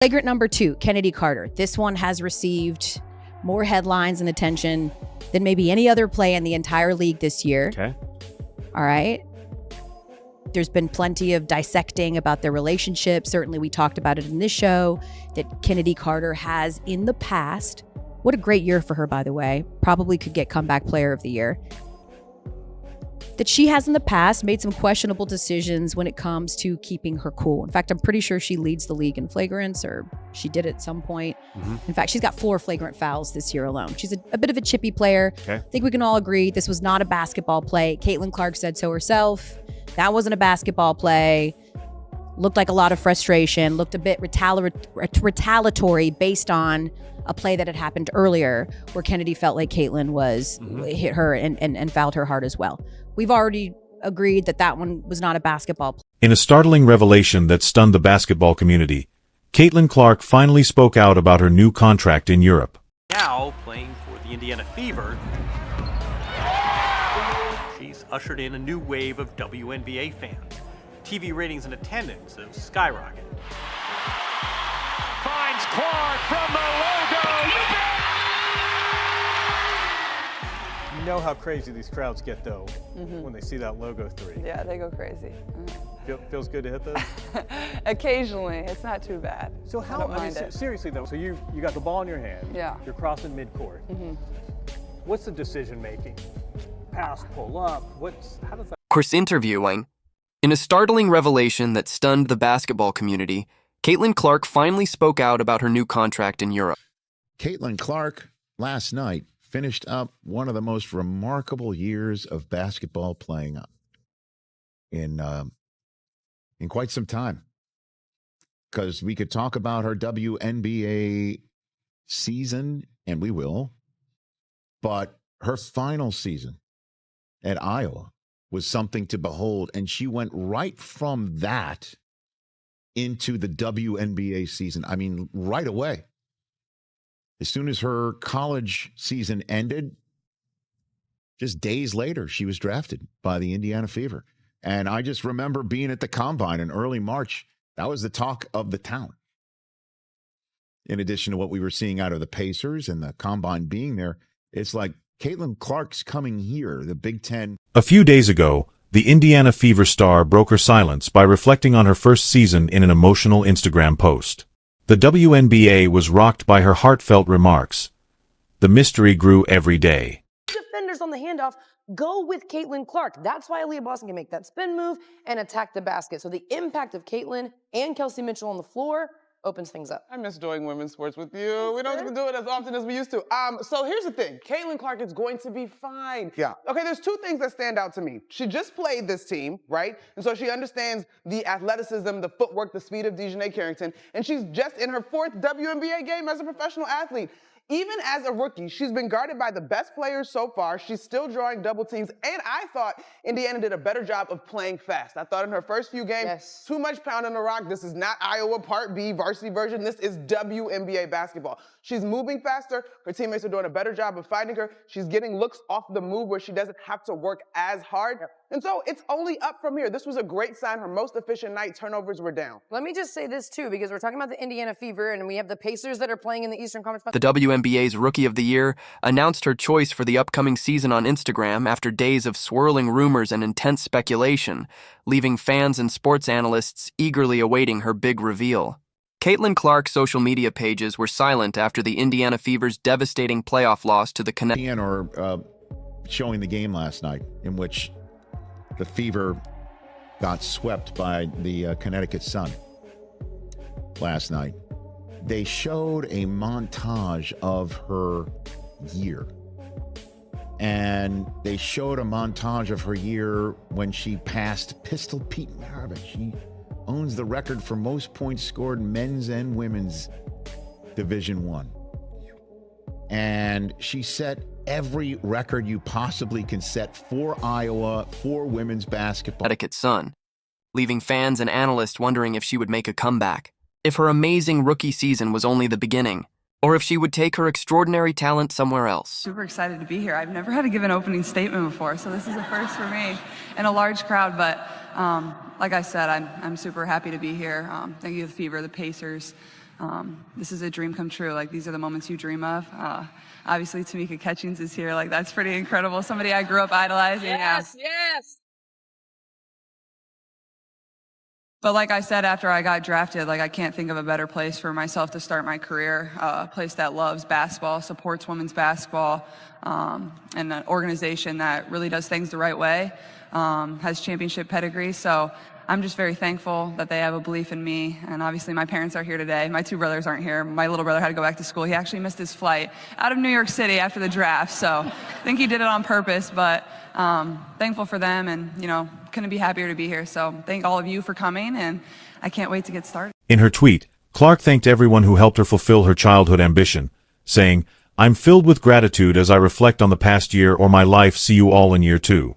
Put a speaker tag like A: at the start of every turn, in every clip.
A: Flagrant number 2, Kennedy Carter. This one has received more headlines and attention than maybe any other play in the entire league this year.
B: Okay.
A: All right. There's been plenty of dissecting about their relationship. Certainly we talked about it in this show that Kennedy Carter has in the past. What a great year for her, by the way. Probably could get comeback player of the year. That she has in the past made some questionable decisions when it comes to keeping her cool. In fact, I'm pretty sure she leads the league in flagrants, or she did at some point. In fact, she's got 4 flagrant fouls this year alone. She's a bit of a chippy player.
B: Okay.
A: I think we can all agree this was not a basketball play. Caitlin Clark said so herself. That wasn't a basketball play. Looked like a lot of frustration. Looked a bit retaliatory based on a play that had happened earlier where Kennedy felt like Caitlin was hit her and fouled her hard as well. We've already agreed that that one was not a basketball play.
C: In a startling revelation that stunned the basketball community, Caitlin Clark finally spoke out about her new contract in Europe.
D: Now playing for the Indiana Fever, she's ushered in a new wave of WNBA fans. TV ratings and attendance have skyrocketed.
E: Finds Clark from the logo. You bet!
F: You know how crazy these crowds get, though, when they see that logo 3.
G: Yeah, they go crazy.
F: Feels good to hit those?
G: Occasionally, it's not too bad.
F: So how,
G: I mean,
F: seriously though, so you got the ball in your hand.
G: Yeah.
F: You're crossing midcourt. What's the decision making? Pass, pull up. How does that?
H: Of course, interviewing. In a startling revelation that stunned the basketball community, Caitlin Clark finally spoke out about her new contract in Europe.
I: Caitlin Clark last night finished up one of the most remarkable years of basketball playing in quite some time. Because we could talk about her WNBA season, and we will, but her final season at Iowa was something to behold, and she went right from that into the WNBA season. I mean, right away. As soon as her college season ended, just days later, she was drafted by the Indiana Fever. And I just remember being at the Combine in early March. That was the talk of the town. In addition to what we were seeing out of the Pacers and the Combine being there, it's like Caitlin Clark's coming here, the Big Ten.
C: A few days ago, the Indiana Fever star broke her silence by reflecting on her first season in an emotional Instagram post. The WNBA was rocked by her heartfelt remarks. The mystery grew every day.
J: Defenders on the handoff go with Caitlin Clark. That's why Aaliyah Boston can make that spin move and attack the basket. So the impact of Caitlin and Kelsey Mitchell on the floor opens things up.
K: I miss doing women's sports with you. We don't get to do it as often as we used to. So here's the thing. Caitlin Clark is going to be fine.
L: Yeah.
K: Okay, there's 2 things that stand out to me. She just played this team, right? And so she understands the athleticism, the footwork, the speed of Dejanay Carrington. And she's just in her 4th WNBA game as a professional athlete. Even as a rookie, she's been guarded by the best players so far. She's still drawing double teams. And I thought Indiana did a better job of playing fast. I thought in her first few games, too much pounding the rock. This is not Iowa Part B varsity version. This is WNBA basketball. She's moving faster. Her teammates are doing a better job of finding her. She's getting looks off the move where she doesn't have to work as hard. And so it's only up from here. This was a great sign. Her most efficient night, turnovers were down.
J: Let me just say this too, because we're talking about the Indiana Fever and we have the Pacers that are playing in the Eastern Conference.
H: The WNBA's Rookie of the Year announced her choice for the upcoming season on Instagram after days of swirling rumors and intense speculation, leaving fans and sports analysts eagerly awaiting her big reveal. Caitlin Clark's social media pages were silent after the Indiana Fever's devastating playoff loss to the Connecticut.
I: Showing the game last night in which the Fever got swept by the Connecticut Sun last night. They showed a montage of her year. And they showed a montage of her year when she passed Pistol Pete Maravich. She owns the record for most points scored men's and women's Division I. And she set every record you possibly can set for Iowa, for women's basketball.
H: Connecticut Sun, leaving fans and analysts wondering if she would make a comeback, if her amazing rookie season was only the beginning, or if she would take her extraordinary talent somewhere else.
G: Super excited to be here. I've never had to give an opening statement before, so this is a first for me in a large crowd. But like I said, I'm super happy to be here. Thank you to the Fever, the Pacers, This is a dream come true. Like, these are the moments you dream of. Obviously, Tamika Catchings is here. Like, that's pretty incredible. Somebody I grew up idolizing.
J: Yes, yes.
G: But like I said, after I got drafted, like, I can't think of a better place for myself to start my career. A place that loves basketball, supports women's basketball, and an organization that really does things the right way, has championship pedigree. So I'm just very thankful that they have a belief in me. And obviously my parents are here today. My two brothers aren't here. My little brother had to go back to school. He actually missed his flight out of New York City after the draft. So I think he did it on purpose, but thankful for them, and, you know, couldn't be happier to be here. So thank all of you for coming, and I can't wait to get started.
C: In her tweet, Clark thanked everyone who helped her fulfill her childhood ambition, saying, "I'm filled with gratitude as I reflect on the past year or my life. See you all in year 2.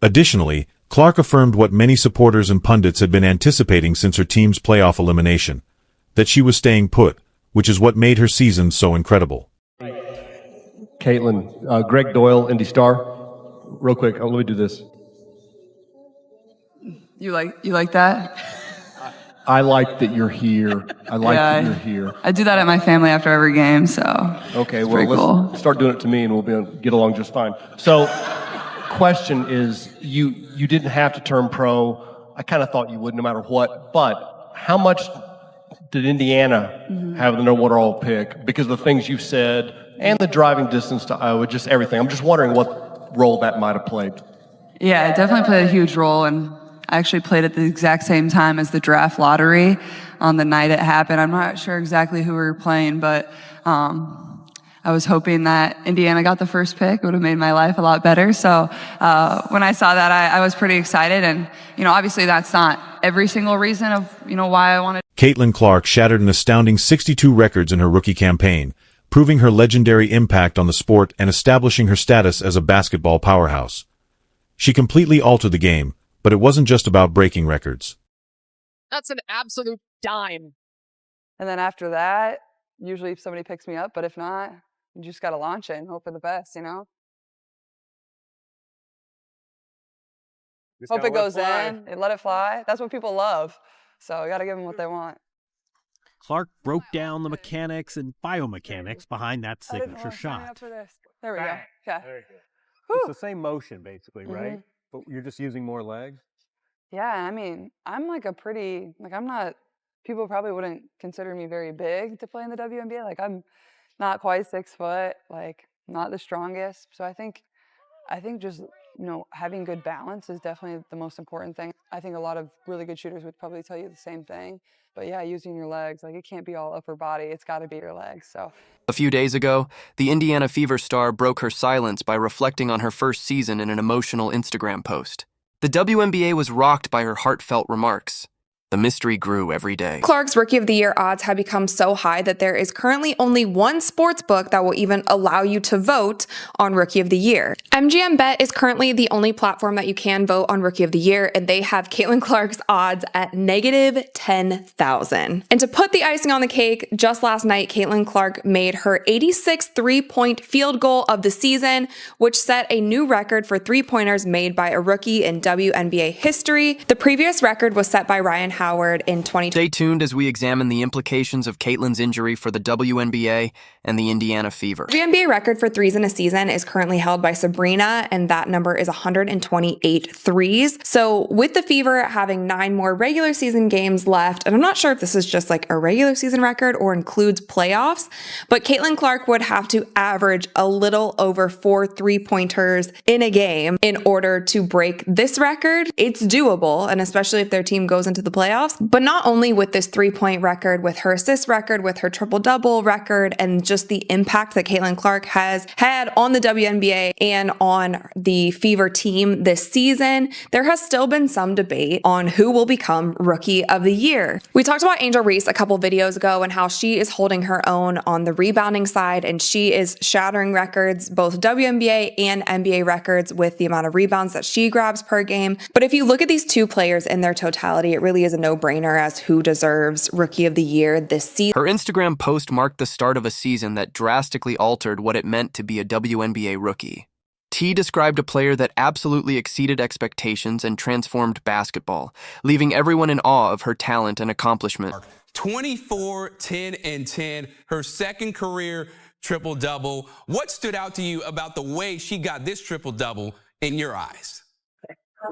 C: Additionally, Clark affirmed what many supporters and pundits had been anticipating since her team's playoff elimination, that she was staying put, which is what made her season so incredible.
B: Caitlin, Greg Doyle, Indy Star. Real quick, let me do this.
G: You like that?
B: I like that you're here. I like that you're here.
G: I do that at my family after every game, so.
B: Okay, well, let's start doing it to me, and we'll get along just fine. So, question is, you didn't have to turn pro. I kind of thought you would no matter what, but how much did Indiana have the number 1 overall pick because of the things you said and the driving distance to Iowa, just everything? I'm just wondering what role that might have played.
G: Yeah, it definitely played a huge role, and I actually played at the exact same time as the draft lottery on the night it happened. I'm not sure exactly who we were playing, but I was hoping that Indiana got the first pick. It would have made my life a lot better. So when I saw that, I was pretty excited. And, you know, obviously that's not every single reason of, you know, why I wanted.
C: Caitlin Clark shattered an astounding 62 records in her rookie campaign, proving her legendary impact on the sport and establishing her status as a basketball powerhouse. She completely altered the game, but it wasn't just about breaking records.
J: That's an absolute dime.
G: And then after that, usually if somebody picks me up, but if not, you just got to launch it and hope for the best, you know? Hope it goes in and let it fly. That's what people love. So you got to give them what they want.
D: Clark broke down the mechanics and biomechanics behind that signature shot.
G: There we go. Yeah.
F: It's the same motion, basically, right? But you're just using more legs?
G: Yeah, I mean, I'm like I'm not, people probably wouldn't consider me very big to play in the WNBA. Like, I'm not quite 6 foot, like, not the strongest. So I think just, you know, having good balance is definitely the most important thing. I think a lot of really good shooters would probably tell you the same thing. But yeah, using your legs, like, it can't be all upper body. It's got to be your legs. So
H: a few days ago, the Indiana Fever star broke her silence by reflecting on her first season in an emotional Instagram post. The WNBA was rocked by her heartfelt remarks. The mystery grew every day.
L: Clark's Rookie of the Year odds have become so high that there is currently only one sports book that will even allow you to vote on Rookie of the Year. MGM Bet is currently the only platform that you can vote on Rookie of the Year, and they have Caitlin Clark's odds at negative 10,000. And to put the icing on the cake, just last night, Caitlin Clark made her 86th three-point field goal of the season, which set a new record for three-pointers made by a rookie in WNBA history. The previous record was set by Ryan Howard in 2020.
H: Stay tuned as we examine the implications of Caitlin's injury for the WNBA and the Indiana Fever.
L: The NBA record for threes in a season is currently held by Sabrina, and that number is 128 threes. So with the Fever having 9 more regular season games left, and I'm not sure if this is just like a regular season record or includes playoffs, but Caitlin Clark would have to average a little over 4 three-pointers in a game in order to break this record. It's doable, and especially if their team goes into the playoffs. But not only with this three-point record, with her assist record, with her triple-double record, and just the impact that Caitlin Clark has had on the WNBA and on the Fever team this season, there has still been some debate on who will become Rookie of the Year. We talked about Angel Reese a couple videos ago and how she is holding her own on the rebounding side, and she is shattering records, both WNBA and NBA records, with the amount of rebounds that she grabs per game. But if you look at these two players in their totality, it really is a no-brainer as who deserves Rookie of the Year this season.
H: Her Instagram post marked the start of a season that drastically altered what it meant to be a WNBA rookie. T described a player that absolutely exceeded expectations and transformed basketball, leaving everyone in awe of her talent and accomplishment.
M: 24, 10, and 10, her second career triple-double. What stood out to you about the way she got this triple-double in your eyes?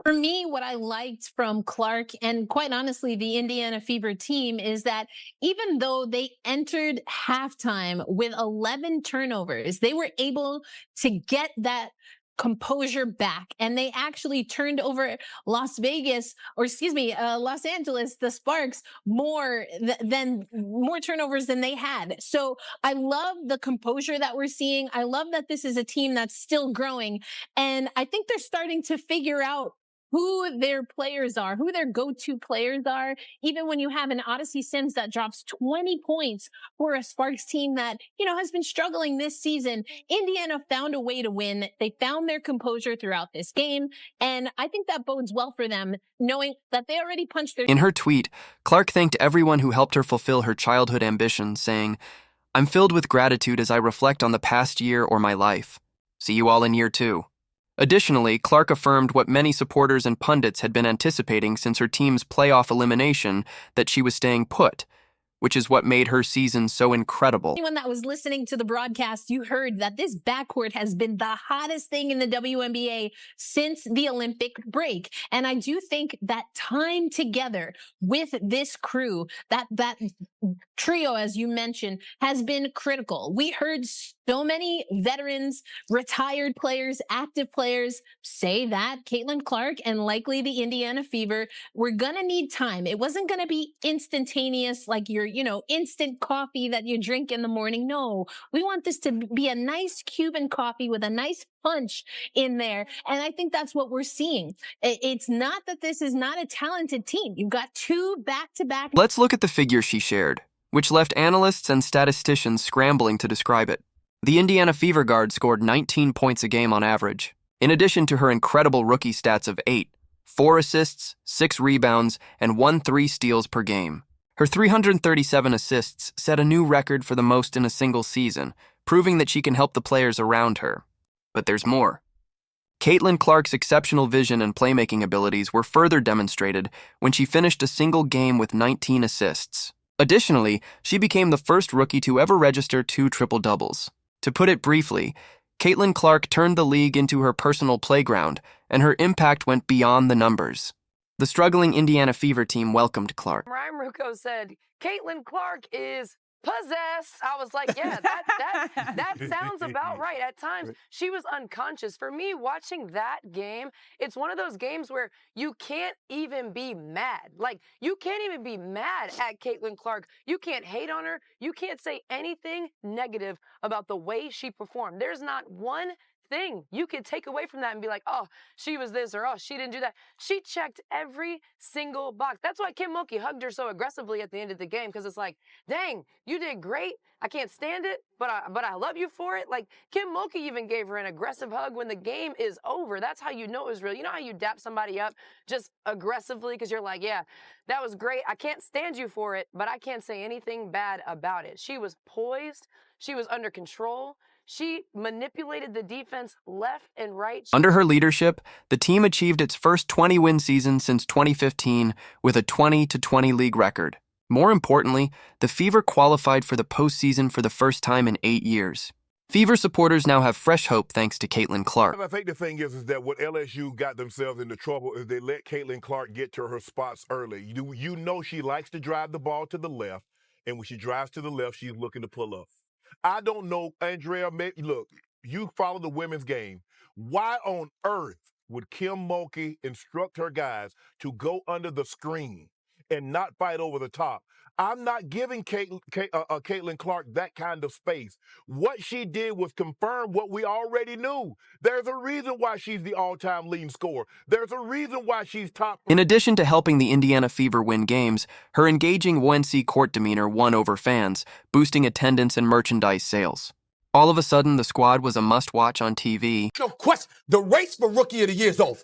N: For me, what I liked from Clark and quite honestly, the Indiana Fever team is that even though they entered halftime with 11 turnovers, they were able to get that composure back, and they actually turned over Los Angeles, the Sparks, more turnovers than they had. So I love the composure that we're seeing. I love that this is a team that's still growing, and I think they're starting to figure out who their players are, who their go-to players are. Even when you have an Odyssey Sims that drops 20 points for a Sparks team that, has been struggling this season, Indiana found a way to win. They found their composure throughout this game. And I think that bodes well for them, knowing that they already punched their...
H: In her tweet, Clark thanked everyone who helped her fulfill her childhood ambition, saying, "I'm filled with gratitude as I reflect on the past year or my life. See you all in year 2. Additionally, Clark affirmed what many supporters and pundits had been anticipating since her team's playoff elimination, that she was staying put, which is what made her season so incredible.
N: Anyone that was listening to the broadcast, you heard that this backcourt has been the hottest thing in the WNBA since the Olympic break. And I do think that time together with this crew, that trio, as you mentioned, has been critical. We heard so many veterans, retired players, active players say that Caitlin Clark and likely the Indiana Fever were going to need time. It wasn't going to be instantaneous like your, instant coffee that you drink in the morning. No, we want this to be a nice Cuban coffee with a nice punch in there. And I think that's what we're seeing. It's not that this is not a talented team. You've got 2 back-to-back.
H: Let's look at the figure she shared, which left analysts and statisticians scrambling to describe it. The Indiana Fever guard scored 19 points a game on average, in addition to her incredible rookie stats of 8, 4 assists, 6 rebounds, and 1 steals per game. Her 337 assists set a new record for the most in a single season, proving that she can help the players around her. But there's more. Caitlin Clark's exceptional vision and playmaking abilities were further demonstrated when she finished a single game with 19 assists. Additionally, she became the first rookie to ever register 2 triple-doubles. To put it briefly, Caitlin Clark turned the league into her personal playground, and her impact went beyond the numbers. The struggling Indiana Fever team welcomed Clark.
J: Ryan Rucco said, Caitlin Clark is possessed. I was like, yeah, that sounds about right. At times, she was unconscious. For me, watching that game, it's one of those games where you can't even be mad. Like, you can't even be mad at Caitlin Clark. You can't hate on her. You can't say anything negative about the way she performed. There's not one thing you could take away from that and be like, oh, she was this, or oh, she didn't do that. She checked every single box. That's why Kim Mulkey hugged her so aggressively at the end of the game, because it's like, dang, you did great. I can't stand it, but I love you for it. Like, Kim Mulkey even gave her an aggressive hug when the game is over. That's how you know it was real. You know how you dap somebody up just aggressively because you're like, yeah, that was great. I can't stand you for it, but I can't say anything bad about it. She was poised. She was under control. She manipulated the defense left and right.
H: Under her leadership, the team achieved its first 20-win season since 2015 with a 20-20 league record. More importantly, the Fever qualified for the postseason for the first time in 8 years. Fever supporters now have fresh hope thanks to Caitlin Clark.
O: I think the thing is that what LSU got themselves into trouble is they let Caitlin Clark get to her spots early. You know she likes to drive the ball to the left, and when she drives to the left, she's looking to pull up. I don't know, Andrea, look, you follow the women's game. Why on earth would Kim Mulkey instruct her guys to go under the screen and not fight over the top? I'm not giving Caitlin Clark that kind of space. What she did was confirm what we already knew. There's a reason why she's the all-time leading scorer. There's a reason why she's top.
H: In addition to helping the Indiana Fever win games, her engaging ONC court demeanor won over fans, boosting attendance and merchandise sales. All of a sudden, the squad was a must-watch on TV.
P: No question, the race for Rookie of the Year is over.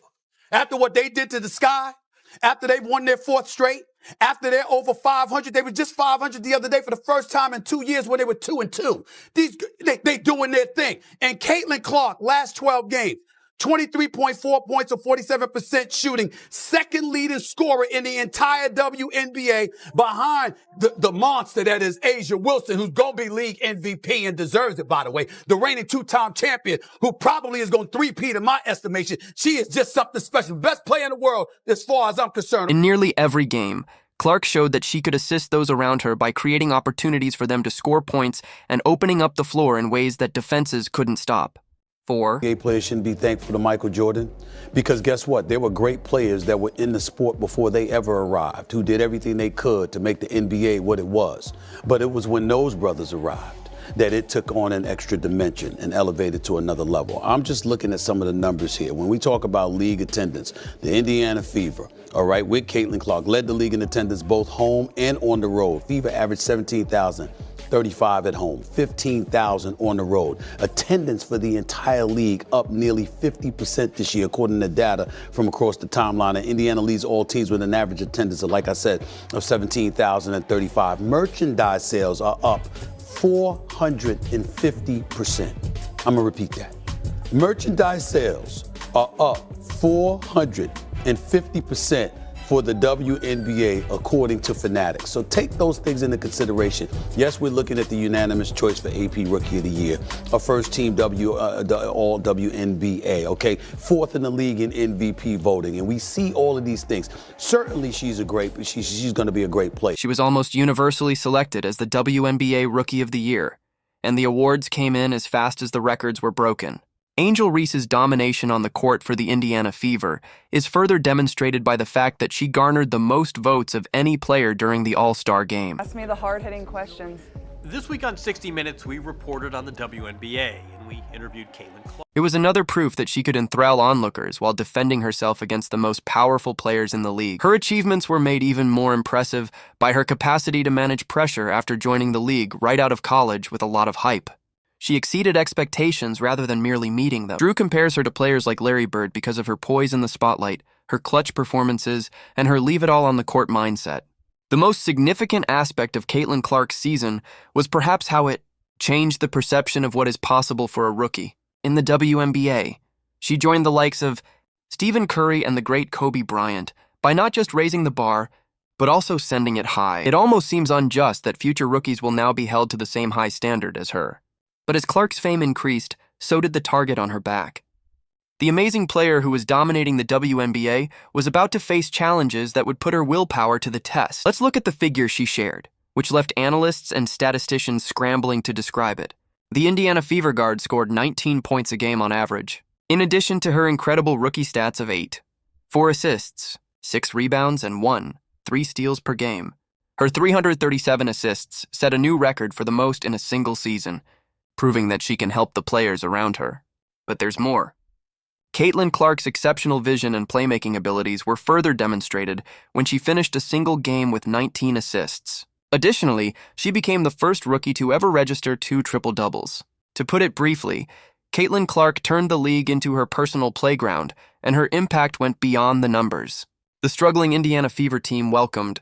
P: After what they did to the Sky, after they've won their 4th straight, after they're over 500, they were just 500 the other day for the first time in 2 years when they were 2-2. They doing their thing. And Caitlin Clark, last 12 games, 23.4 points or 47% shooting, second leading scorer in the entire WNBA behind the monster that is Asia Wilson, who's going to be league MVP and deserves it, by the way. The reigning two-time champion, who probably is going to three-peat in my estimation. She is just something special. Best player in the world as far as I'm concerned.
H: In nearly every game, Clark showed that she could assist those around her by creating opportunities for them to score points and opening up the floor in ways that defenses couldn't stop. 4.
Q: NBA players shouldn't be thankful to Michael Jordan because guess what? There were great players that were in the sport before they ever arrived, who did everything they could to make the NBA what it was. But it was when those brothers arrived that it took on an extra dimension and elevated to another level. I'm just looking at some of the numbers here. When we talk about league attendance, the Indiana Fever, all right, with Caitlin Clark, led the league in attendance both home and on the road. Fever averaged 17,035 at home, 15,000 on the road. Attendance for the entire league up nearly 50% this year, according to data from across the timeline. And Indiana leads all teams with an average attendance of, like I said, of 17,035. Merchandise sales are up 450%. I'm gonna repeat that. Merchandise sales are up 450% for the WNBA, according to Fanatics. So take those things into consideration. Yes, we're looking at the unanimous choice for AP Rookie of the Year, a first-team all WNBA, okay? Fourth in the league in MVP voting, and we see all of these things. Certainly, she's going to be a great player.
H: She was almost universally selected as the WNBA Rookie of the Year, and the awards came in as fast as the records were broken. Angel Reese's domination on the court for the Indiana Fever is further demonstrated by the fact that she garnered the most votes of any player during the All-Star game.
G: Ask me the hard-hitting questions.
D: This week on 60 Minutes, we reported on the WNBA, and we interviewed Caitlin Clark.
H: It was another proof that she could enthrall onlookers while defending herself against the most powerful players in the league. Her achievements were made even more impressive by her capacity to manage pressure after joining the league right out of college with a lot of hype. She exceeded expectations rather than merely meeting them. Drew compares her to players like Larry Bird because of her poise in the spotlight, her clutch performances, and her leave-it-all-on-the-court mindset. The most significant aspect of Caitlin Clark's season was perhaps how it changed the perception of what is possible for a rookie. In the WNBA, she joined the likes of Stephen Curry and the great Kobe Bryant by not just raising the bar, but also sending it high. It almost seems unjust that future rookies will now be held to the same high standard as her. But as Clark's fame increased, so did the target on her back. The amazing player who was dominating the WNBA was about to face challenges that would put her willpower to the test. Let's look at the figures she shared, which left analysts and statisticians scrambling to describe it. The Indiana Fever guard scored 19 points a game on average, in addition to her incredible rookie stats of 8, 4 assists, 6 rebounds, and 3 steals per game. Her 337 assists set a new record for the most in a single season, proving that she can help the players around her. But there's more. Caitlin Clark's exceptional vision and playmaking abilities were further demonstrated when she finished a single game with 19 assists. Additionally, she became the first rookie to ever register 2 triple-doubles. To put it briefly, Caitlin Clark turned the league into her personal playground, and her impact went beyond the numbers. The struggling Indiana Fever team welcomed